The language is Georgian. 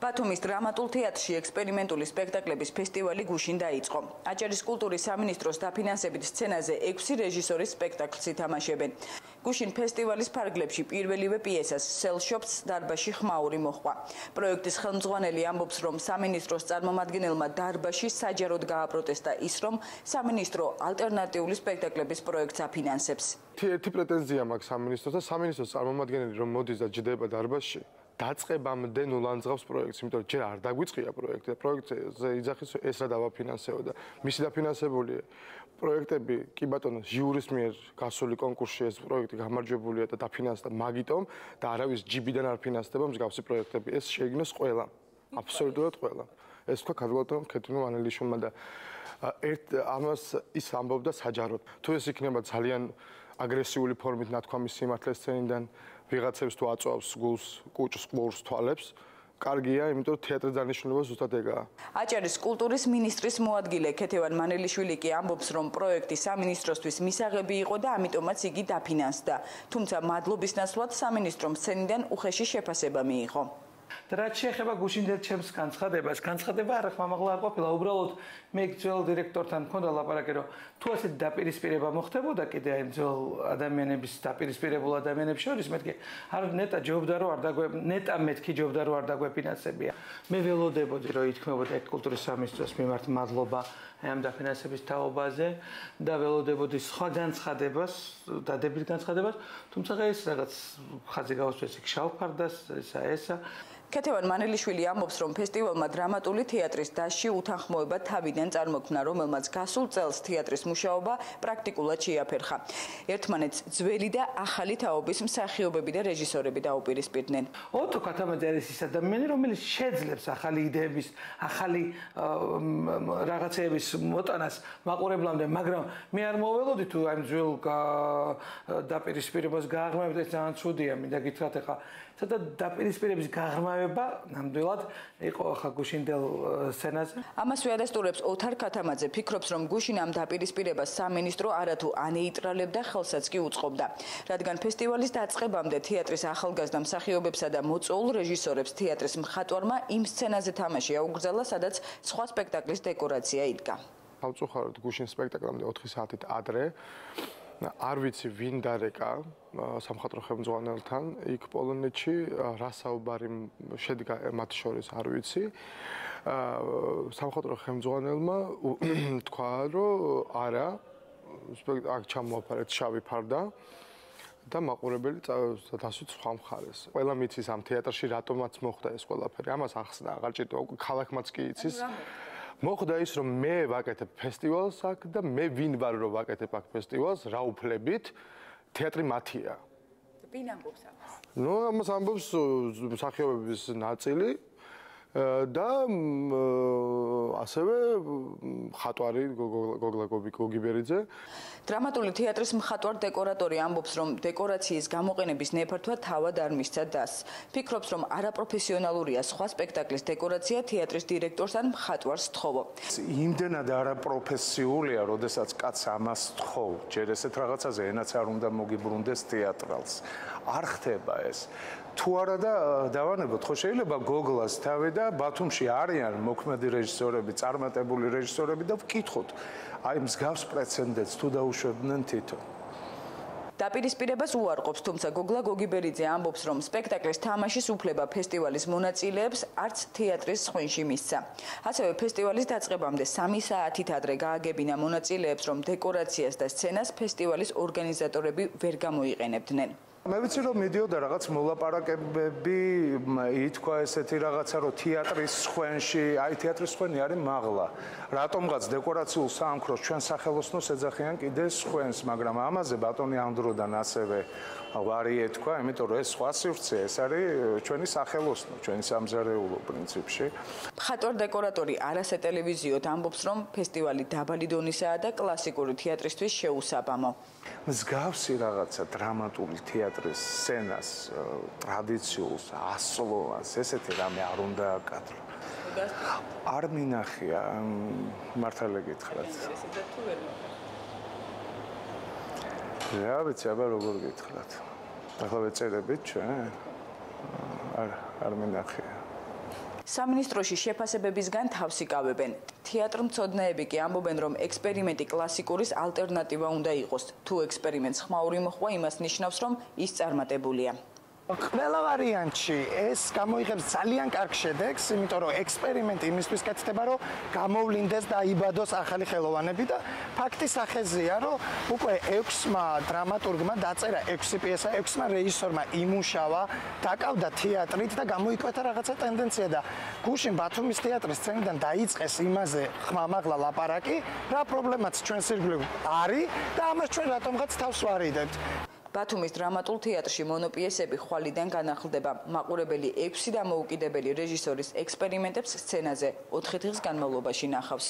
ბათუმის დრამატულ თეატრში ექსპერიმენტული სპექტაკლების ფესტივალი გუშინ დაიწყო. აჭარის კულტურის სამინისტროს დაფინანსებით სცენაზე 6 რეჟისორის სპექტაკლს ითამაშებენ. გუშინ ფესტივალის ფარგლებში პირველივე პიესას სელშოპს დარბაზში ხმაური მოჰყვა. პროექტის ხელმძღვანელი ამბობს, რომ სამინისტროს წარმომადგენელმა დარბაზში საჯაროდ გააპროტესტა ის, რომ სამინისტრო ალტერნატიული სპექტაკლების პროექტს აფინანსებს. ერთი პრეტენზია მაქვს სამინისტროს და სამინისტროს წარმომადგენელი რომ მოდის და ჯდება დარბაზში დაწყებამდე ნულანძღავს პროექტს, იმიტომ რომ ჯერ არ დაგვიწყია პროექტი და პროექტზე იძახის ეს რა დავაფინანსეო და მისი დაფინანსებული პროექტები კი ბატონო ჟიურის მიერ გასული კონკურსში ეს პროექტი გამარჯვებულია და დაფინანსდა მაგიტომ და არავის ჯიბიდან არ ფინანსდება მსგავსი პროექტები. ეს შეიგნოს ყველა, აბსოლუტურად ყველა. ეს თქვა ქადბატონო ქეთუნო ანელიშვილმა და ამას ის ამბობდა საჯაროდ. თუ ეს იქნება ძალიან აგრესიული ფორმით ნათქვამის სიმართლეს სცენიდან ვიღაცებს თუ აწვავს გულს, კუჭს, ყურს, თვალებს, კარგია, იმიტომ რომ თეატრის დანიშნულება ზუსტად ეგაა. აჭარის კულტურის მინისტრის მოადგილე ქეთევან მანელიშვილი კი ამბობს, რომ პროექტი სამინისტროსთვის მისაღები იყო და ამიტომაც იგი დაფინანსდა. თუმცა მადლობის ნაცვლად სამინისტრომ სცენიდან უხეში შეფასება მიიღო. რაც შეეხება გუშინდელ ჩემს განცხადებას, განცხადება არ ხმამაღლა არ ყოფილა, უბრალოდ მე ძველ დირექტორთან მქონდა ლაპარაკი, რომ თუ ასეთ დაპირისპირება მოხდებოდა კიდე აი ძველ ადამიანების დაპირისპირებულ ადამიანებს შორის, მეთქი არ ნეტა ჯობდა რომ არ ნეტა მეთქი ჯობდა რომ არ დაგვეფინანსებია. მე ველოდებოდი რომ ითქმებოდა კულტურის სამინისტროს მიმართ მადლობა ამ დაფინანსების თაობაზე და ველოდებოდი სხვა განცხადებას, დადებით განცხადებას, თუმცა ეს რაღაც ხაზი გაუსვეს იქ შავფარდას, ესა ქეთევან მანელიშვილი ამბობს, რომ ფესტივალმა დრამატული თეატრის დასში უთანხმოება თავიდან წარმოქმნა, რომელმაც გასულ წელს თეატრის მუშაობა პრაქტიკულად შეაფერხა. ერთმანეთს ძველი და ახალი თაობის მსახიობები და რეჟისორები დაუპირისპირდნენ. ოტო ქათამაძე არის ის ადამიანი, რომელიც შეძლებს ახალი იდეების, ახალი რაღაცეების მოტანას მაყურებლამდე, მაგრამ მე არ მოველოდი თუ აი ძველ დაპირისპირებას გააღრმავებთ, ეს ძალიან ცუდია, მინდა გითხრათ ახლა, ცოტა დაპირისპირების გაღრმავება ნამდვილად იყო ახლა გუშინდელ სცენაზე. ამას ვიადასტურებს ოთარ ქათამაძე, ფიქრობს, რომ გუშინ ამ დაპირისპირებას სამინისტრო არათუ ანეიტრალებდა, ხელსაც კი უწყობდა. რადგან ფესტივალის დაწყებამდე თეატრის ახალგაზრდა მსახიობებსა და მოწვეულ რეჟისორებს თეატრის მხატვარმა იმ სცენაზე თამაში აუგრძელა, სადაც სხვა სპექტაკლის დეკორაცია იდგა. ავწუხაროთ გუშინ სპექტაკლამდე 4 საათით ადრე. არ ვიცი ვინ დარეკა სამხატვრო ხელმძღვანელთან იქ პოლონეთში რა საუბარი შედგა მათ შორის არ ვიცი. სამხატვრო ხელმძღვანელმა თქვა რომ არა აქ ჩამოაფარეთ შავი ფარდა და მაყურებელი დასვით სხვა მხარეს. ყველა მიცის ამ თეატრში რატომაც მოხდა ეს ყველაფერი. ამას ახსნა აღარ ჭირდება უკვე ქალაქმაც კი იცის. მოხდა ის რომ მე ვაკეთებ ფესტივალს აქ და მე ვინ ვარ რომ ვაკეთებ აქ ფესტივალს რა უფლებით თეატრი მათია. ვინ ამბობს ამას? ნუ ამას ამბობს მსახიობების ნაწილი და ასევე მხატვარი გოგლა გოგიბერიძე. დრამატული თეატრის მხატვარ დეკორატორი ამბობს, რომ დეკორაციის გამოყენების ნეფართვა თავად არ მისცა დასს. ფიქრობს, რომ არაპროფესიონალურია სხვა სპექტაკლის დეკორაცია თეატრის დირექტორს ან მხატვარს თხოვო. იმდენად არაპროფესიულია, როდესაც კაცს ამას თხოვ, ჯერ ესეთ რაღაცაზე ენაც არ უნდა მოგიბრუნდეს თეატრალს. არ ხდება ეს. თუ არა და დავანებოთ, ხო შეიძლება გოგლას თავი და ბათუმში არიან მოქმედი რეჟისორები, წარმატებული რეჟისორები და ვკითხოთ, აი მსგავს პრეცედენტს თუ დაუშვებდნენ თითო. დაპირისპირებას უარყოფს, თუმცა გოგლა გოგიბერიძე ამბობს, რომ სპექტაკლის თამაშის უფლება ფესტივალის მონაწილეებს არც თეატრის სხვენში მისცა. ასევე ფესტივალის დაწყებამდე 3 საათით ადრე გააგებინა მონაწილეებს, რომ დეკორაციას და სცენას ფესტივალის ორგანიზატორები ვერ გამოიყენებდნენ. მე ვიცი რომ მიდიოდა რაღაც მოლაპარაკებები, ითქვა ესეთი რაღაცა რომ თეატრის სხვენში, აი თეატრის სხვენი არის მაღლა. რატომღაც დეკორაციულ საამქროს ჩვენ სახელოსნოს ეძახიან კიდე სხვენს, მაგრამ ამაზე ბატონი ამდროდან ასევე ვარი ეთქვა, იმიტომ რომ ეს სხვა სივრცე, ეს არის ჩვენი სახელოსნო, ჩვენი სამზარეულო პრინციპში. მხატვარ დეკორატორი არასე ტელევიზიოდ ამბობს, რომ ფესტივალი დაბალი დონისაა და კლასიკური თეატრისთვის შეუსაბამო. მსგავსი რაღაცა დრამატული თეატრის სცენას, ტრადიციულს, ასლოვანს, ესეთი რამე არ უნდა აკადრო. არ მინახია, მართალი გითხრათ. რა ვიცი, აბა როგორ გითხრათ. ახლა ვეწერებით ჩვენ? არ მინახია. სამინისტროში შეფასებებისგან თავს იკავებენ. თეატრმცოდნეები კი ამბობენ, რომ ექსპერიმენტი კლასიკურის ალტერნატივა უნდა იყოს. თუ ექსპერიმენტს ხმაური მოხვა, იმას ნიშნავს, რომ ის წარმატებულია. ყველა ვარიანტში ეს გამოიღებს ძალიან კარგ შედეგს, იმიტომ რომ ექსპერიმენტი იმისთვის კეთდება, რომ გამოვლინდეს და აიბადოს ახალი ხელოვანები და ფაქტის ახეზია, რომ უკვე 6-მა დრამატურგმა დაწერა 6 პიესა, 6-მა რეჟისორმა იმუშავა, დაკავდა თეატრით და გამოიკვეთა რაღაცა ტენდენცია და გუშინ ბათუმის თეატრის სცენიდან დაიწყეს იმაზე ხმამაღლა ლაპარაკი, რა პრობლემაც ჩვენს ირგვლივ არის და ამას ჩვენ რატომღაც თავს ვარიდებთ. ბათუმის დრამატულ თეატრში მონოპიესები ხვალიდან განახლდება. მაყურებელი 6 დამოუკიდებელი რეჟისორის ექსპერიმენტებს სცენაზე 4 დღის განმავლობაში ნახავს.